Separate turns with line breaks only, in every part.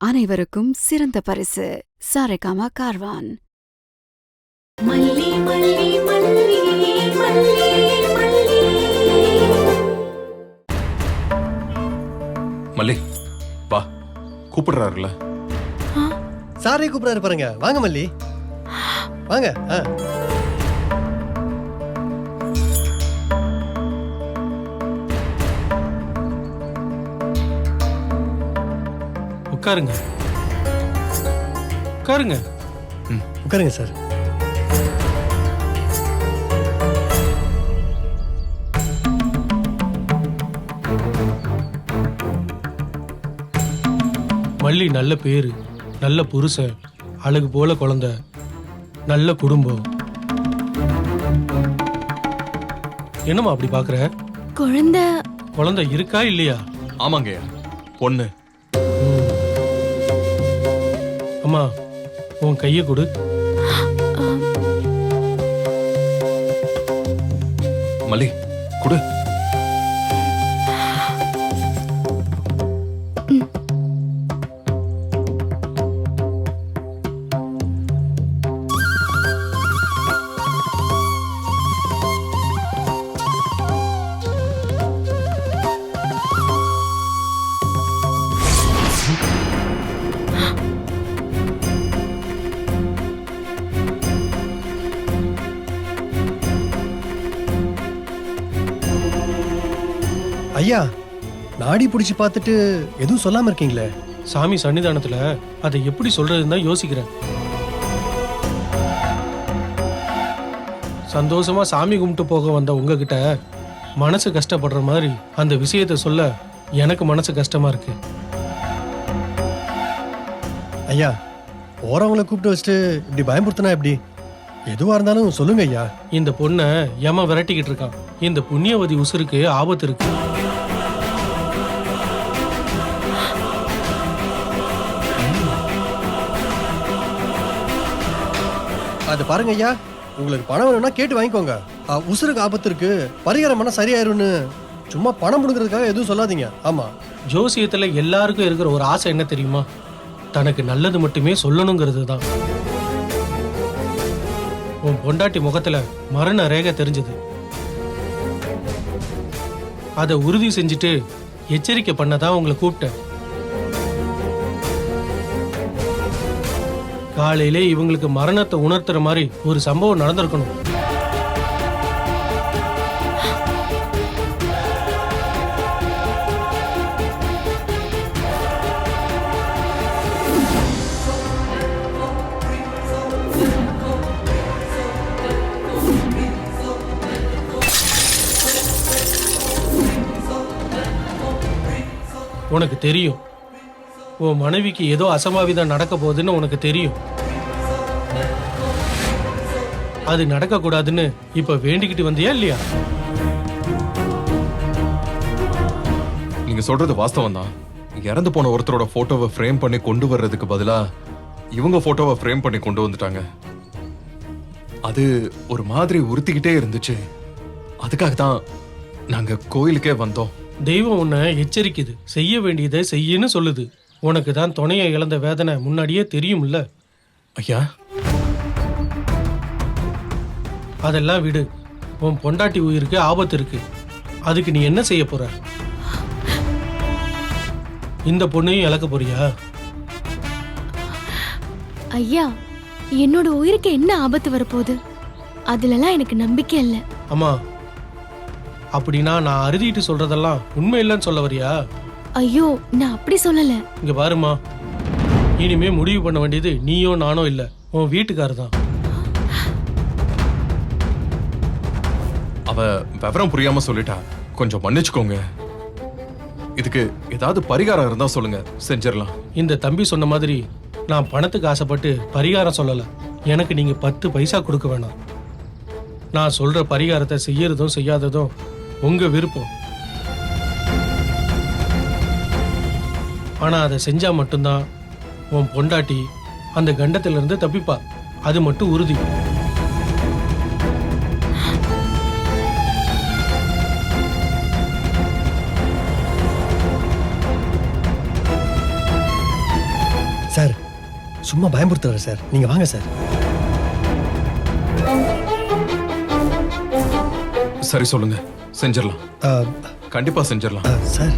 அனைவருக்கும் சிறந்த பரிசு சாரேகாமா கார்வான்.
மல்லி மல்லி மல்லி மல்லி மல்லி.
மல்லி வா, கூப்பிடுறாருல.
சாரே கூப்பிடாரு பாருங்க. வாங்க மல்லி, வாங்க.
உட்காருங்க உட்காருங்க.
உட்காருங்க சார்.
மல்லி நல்ல பேரு, நல்ல புருஷன், அழகு போல குழந்தை, நல்ல குடும்பம். என்னம்மா அப்படி பாக்குற? குழந்தை இருக்கா இல்லையா?
ஆமாங்கய்யா, பொண்ணு.
அம்மா உன் கைய கொடு.
மல்லி கொடு.
ஐயா, நாடி பிடிச்சி பார்த்துட்டு எதுவும் சொல்லாம இருக்கீங்களே?
சாமி சன்னிதானத்துல அதை எப்படி சொல்றதுன்னு தான் யோசிக்கிறேன். சந்தோஷமா சாமி கும்பிட்டு போக வந்த உங்ககிட்ட மனசு கஷ்டப்படுற மாதிரி அந்த விஷயத்த சொல்ல எனக்கு மனசு கஷ்டமா இருக்கு.
ஐயா, போறவங்களை கூப்பிட்டு வச்சுட்டு இப்படி பயமுறுத்தினா எப்படி? எதுவா இருந்தாலும் சொல்லுங்க ஐயா.
இந்த பொண்ணை ஏமா விரட்டிக்கிட்டு இருக்கான். இந்த புண்ணியவதி உசுருக்கு ஆபத்து இருக்கு.
அது பாருங்க ஐயா, உங்களுக்கு பணம் வேணும்னா கேட்டு வாங்கிக்கோங்க. உசுருக்கு ஆபத்து இருக்கு, பரிகாரம் பண்ணா சரியாயிரும்னு சும்மா பணம் கொடுக்கறதுக்காக எதுவும் சொல்லாதீங்க. ஆமா,
ஜோசியத்துல எல்லாருக்கும் இருக்கிற ஒரு ஆசை என்ன தெரியுமா? தனக்கு நல்லது மட்டுமே சொல்லணுங்கிறது தான். உன் பொண்டாட்டி முகத்துல மரண ரேகை தெரிஞ்சது. அதை உறுதி செஞ்சுட்டு எச்சரிக்கை பண்ணதான் உங்களை கூப்பிட்டேன். காலையிலே இவங்களுக்கு மரணத்தை உணர்த்துற மாதிரி ஒரு சம்பவம் நடந்திருக்கணும். உனக்கு தெரியும் உன் மனைவிக்கு ஏதோ அசம்பாவிதம் நடக்க போகுதுன்னு உனக்கு தெரியும். அது நடக்க கூடாதுன்னு இப்ப வேண்டிக்கிட்டு வந்தியா இல்லையா?
நீங்க சொல்றது வாஸ்தவம் தான். இறந்து போன ஒருத்தரோட போட்டோவை ஃப்ரேம் பண்ணி கொண்டு வர்றதுக்கு பதிலா இவங்க போட்டோவை ஃப்ரேம் பண்ணி கொண்டு வந்துட்டாங்க. அது ஒரு மாதிரி உறுத்திக்கிட்டே இருந்துச்சு. அதுக்காக தான் நாங்க கோயிலுக்கே வந்தோம்.
தெய்வம் உன்னை எச்சரிக்குது, செய்ய வேண்டியதை செய்யன்னு சொல்லுது. உனக்கு தான் துணையை இழந்த வேதனை முன்னாடியே தெரியும்ல.
ஐயா,
அதெல்லாம் விடு. உன் பொண்டாட்டி உயிருக்கு ஆபத்து இருக்கு. அதுக்கு நீ என்ன செய்ய போற? இந்த பொண்ணையும் இழக்க போறியா?
ஐயா, என்னோட உயிருக்கு என்ன ஆபத்து வரப்போகுது? அதுலலாம் எனக்கு நம்பிக்கை இல்லை.
அம்மா, அப்படின்னா நான் அறுதிட்டு சொல்றதெல்லாம் உண்மை இல்லைன்னு சொல்ல வரியா?
ஐயோ, நான் அப்படி சொல்லல.
இங்க பாருமா, இனிமே முடிவு பண்ண வேண்டியது நீயோ நானோ இல்ல, உன் வீட்டுக்காரர் தான்.
அவ விவரம் புரியாம சொல்லிட்டா, கொஞ்சம் மன்னிச்சுக்கோங்க. இதுக்கு ஏதாவது பரிகாரம் இருந்தா சொல்லுங்க, செஞ்சிடலாம்.
இந்த தம்பி சொன்ன மாதிரி நான் பணத்துக்கு ஆசைப்பட்டு பரிகாரம் சொல்லல. எனக்கு நீங்க 10 பைசா கொடுக்க வேணாம். நான் சொல்ற பரிகாரத்தை செய்யறதும் செய்யாததும் உங்க விருப்பம். ஆனா அதை செஞ்சா மட்டும்தான் உன் பொண்டாட்டி அந்த கண்டத்திலிருந்து தப்பிப்பா. அது மட்டும் உறுதி.
சார் சும்மா பயமுறுத்துறாரு சார், நீங்க வாங்க சார்.
சரி சொல்லுங்க, செஞ்சிடலாம்.
ஆ,
கண்டிப்பா செஞ்சிடலாம்.
சார்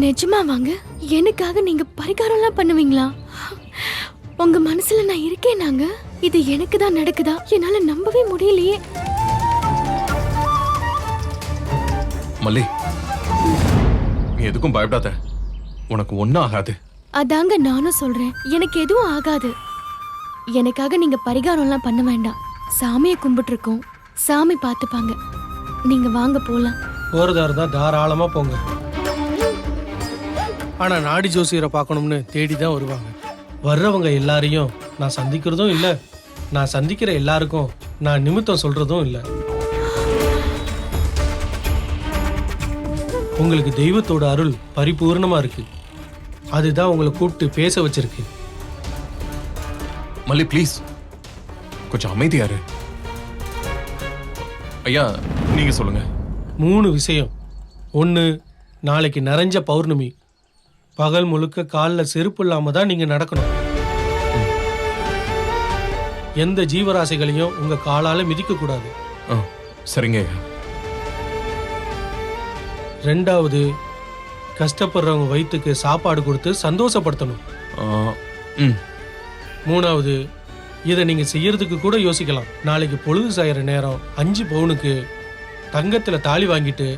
நிஜமா வாங்க, எனக்காக நீங்க பரிகாரம்லாம் பண்ணுவீங்களா? உங்க மனசுல நான் இருக்கேன். நாங்க இது எனக்கு தான் நடக்குதா? என்னால நம்பவே முடியலையே.
மல்லி, நீ எதுக்கும் பயப்படாத, உனக்கு ஒன்னும் ஆகாது.
அதாங்க நானும் சொல்றேன், எனக்கு எதுவும் ஆகாது. எனக்காக நீங்க பரிகாரம்லாம் பண்ண வேண்டாம். சாமியை கும்பிட்டு இருக்கோம், சாமி பார்த்துப்பாங்க. நீங்க வாங்க போலாம்.
போறதா இருந்தா தாராளமா போங்க. ஆனா நாடி ஜோசியரை பார்க்கணும்னு தேடி தான் வருவாங்க. வர்றவங்க எல்லாரையும் நான் சந்திக்கிறதும் இல்லை, நான் சந்திக்கிற எல்லாருக்கும் நான் நிமித்தம் சொல்றதும் இல்லை. உங்களுக்கு தெய்வத்தோட அருள் பரிபூர்ணமா இருக்கு, அதுதான் உங்களை கூப்பிட்டு பேச வச்சிருக்கு.
மல்லி ப்ளீஸ் கொஞ்சம் அமைதியாரு. ஐயா நீங்க சொல்லுங்க.
3 விஷயம். 1, நாளைக்கு நிறைஞ்ச பௌர்ணமி, பகல் முழுக்க காலில் செருப்பு இல்லாம தான் நீங்க நடக்கணும். எந்த ஜீவராசிகளையும் உங்க காலால மிதிக்க கூடாது.
சரிங்க ஐயா.
2வது, கஷ்டப்படுறவங்க வயிற்றுக்கு சாப்பாடு கொடுத்து சந்தோஷப்படுத்தணும். 3வது, இதை நீங்க செய்யறதுக்கு கூட யோசிக்கலாம். நாளைக்கு பொழுது சாயிற நேரம் 5 பவுனுக்கு தங்கத்துல தாலி வாங்கிட்டு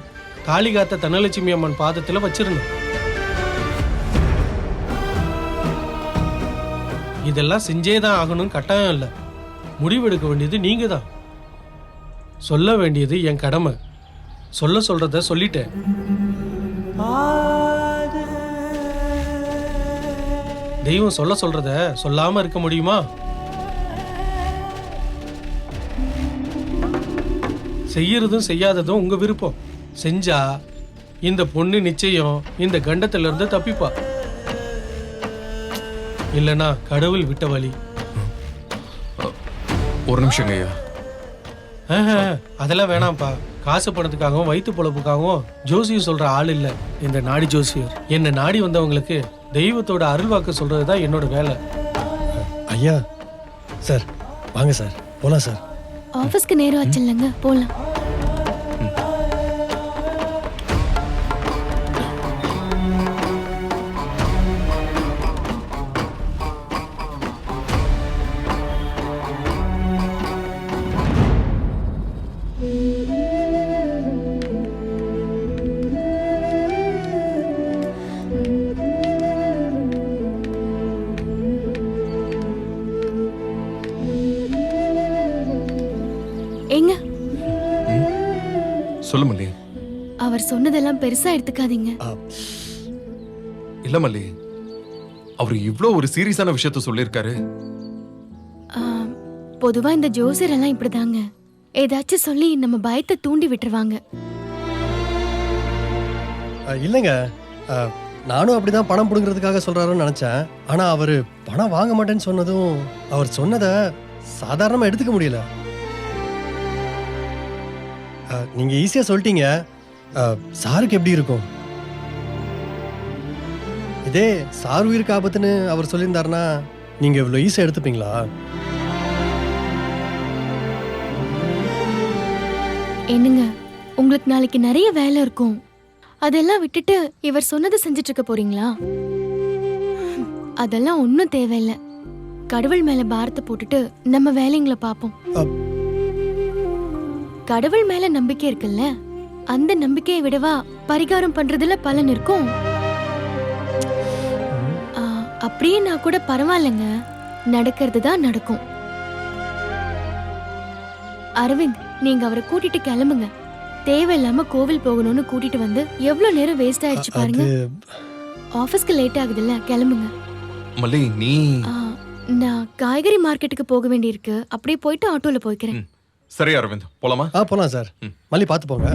தாலி காத்த தனலட்சுமி அம்மன் பாதத்துல வச்சிடணும். இதெல்லாம் செஞ்சேதான் ஆகணும் கட்டாயம் இல்லை, முடிவெடுக்க வேண்டியது நீங்க தான். சொல்ல வேண்டியது என் கடமை. சொல்றத சொல்லிட்டேன். தெய்வம் சொல்றத சொல்லாம இருக்க முடியுமா? செய்யறதும் செய்யாததும் உங்க விருப்பம். செஞ்சா இந்த பொண்ணு நிச்சயம் இந்த கண்டத்துல இருந்து தப்பிப்பா, இல்லனா கடவுள் விட்ட வழி.
ஒரு நிமிஷங்க ஐயா.
அதெல்லாம் வேணாம்ப்பா. காசு பணத்துக்காகவும் வயிற்று பொழப்புக்காகவும் ஜோசியர் சொல்ற ஆள் இல்ல இந்த நாடி ஜோசியர். என்ன நாடி வந்தவங்களுக்கு தெய்வத்தோட அருள்வாக்கு சொல்றதுதான் என்னோட வேலை.
ஐயா சார் வாங்க சார், போலாம் சார்.
ஆபீஸ்க்கு நேரம் ஆச்சு இல்லைங்க, போலாம். ஏங்க,
சொல்லு மல்லி.
அவர் சொன்னதெல்லாம் பெருசா எடுத்துக்காதீங்க.
இல்ல மல்லி, அவர் இவ்ளோ ஒரு சீரியஸான விஷயத்த சொல்லியிருக்காரு.
பொதுவா இந்த ஜோசியர் எல்லாம் இப்படிதாங்க, ஏதாச்சும் சொல்லி நம்ம பயத்தை தூண்டி விட்டுருவாங்க.
இல்லைங்க, நானும் அப்படிதான் பணம் புடுங்கிறதுக்காக சொல்றாருன்னு நினைச்சேன். ஆனா அவரு பணம் வாங்க மாட்டேன்னு சொன்னதும் அவர் சொன்னதை சாதாரணமா எடுத்துக்க முடியல. நீங்க ஈஸியா சொல்லிட்டீங்க. சாருக்கு எப்படி இருக்கும்? இதே சார் உயிருக்கு ஆபத்துன்னு அவர் சொல்லியிருந்தாருன்னா நீங்க இவ்வளவு ஈஸியா எடுத்துப்பீங்களா?
என்னங்க, உங்களுக்கு நாளைக்கு நிறைய வேலை இருக்கும், அதெல்லாம் விட்டுட்டு இவர் சொன்னதை செஞ்சுட்டு இருக்க போறீங்களா? அதெல்லாம் ஒன்றும் தேவையில்லை. கடவுள் மேல பாரத்தை போட்டுட்டு நம்ம வேலைங்களை பார்ப்போம். கடவுள் மேல நம்பிக்கை இருக்குல்ல, அந்த நம்பிக்கையை விடவா பரிகாரம் பண்றதுல பலன் இருக்கும். அப்படியே நான் கூட பரவாயில்லைங்க, நடக்கிறது தான் நடக்கும். அரவிந்த், நீங்க அவரை கூட்டிட்டு கிளம்புங்க. தேவையில்லாம கோவில் போகணும்னு கூட்டிட்டு வந்து எவ்வளவு நேரம் வேஸ்ட் ஆயிடுச்சு பாருங்க. ஆபீஸ்க்கு லேட் ஆகுதுல்ல, கிளம்புங்க.
மல்லி நீ
நான் காய்கறி மார்க்கெட்டுக்கு போக வேண்டியிருக்கு, அப்படியே போயிட்டு ஆட்டோல போய்க்கிறேன்.
சரி அரவிந்த், போலாமா?
போலாம் சார். மல்லி பார்த்து போங்க.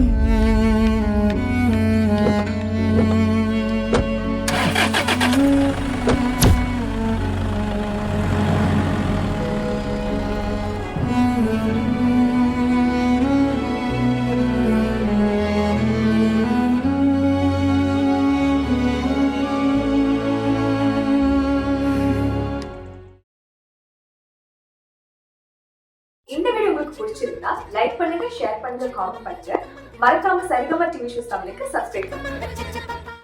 இந்த வீடியோ உங்களுக்கு பிடிச்சிருந்தா லைக் பண்ணுங்க, ஷேர் பண்ணுங்க, காமெண்ட் பண்ணுங்க. மறக்காம சரிகமா டிவி ஷோஸ் தமிழுக்கு சப்ஸ்கிரைப் பண்ணுங்க.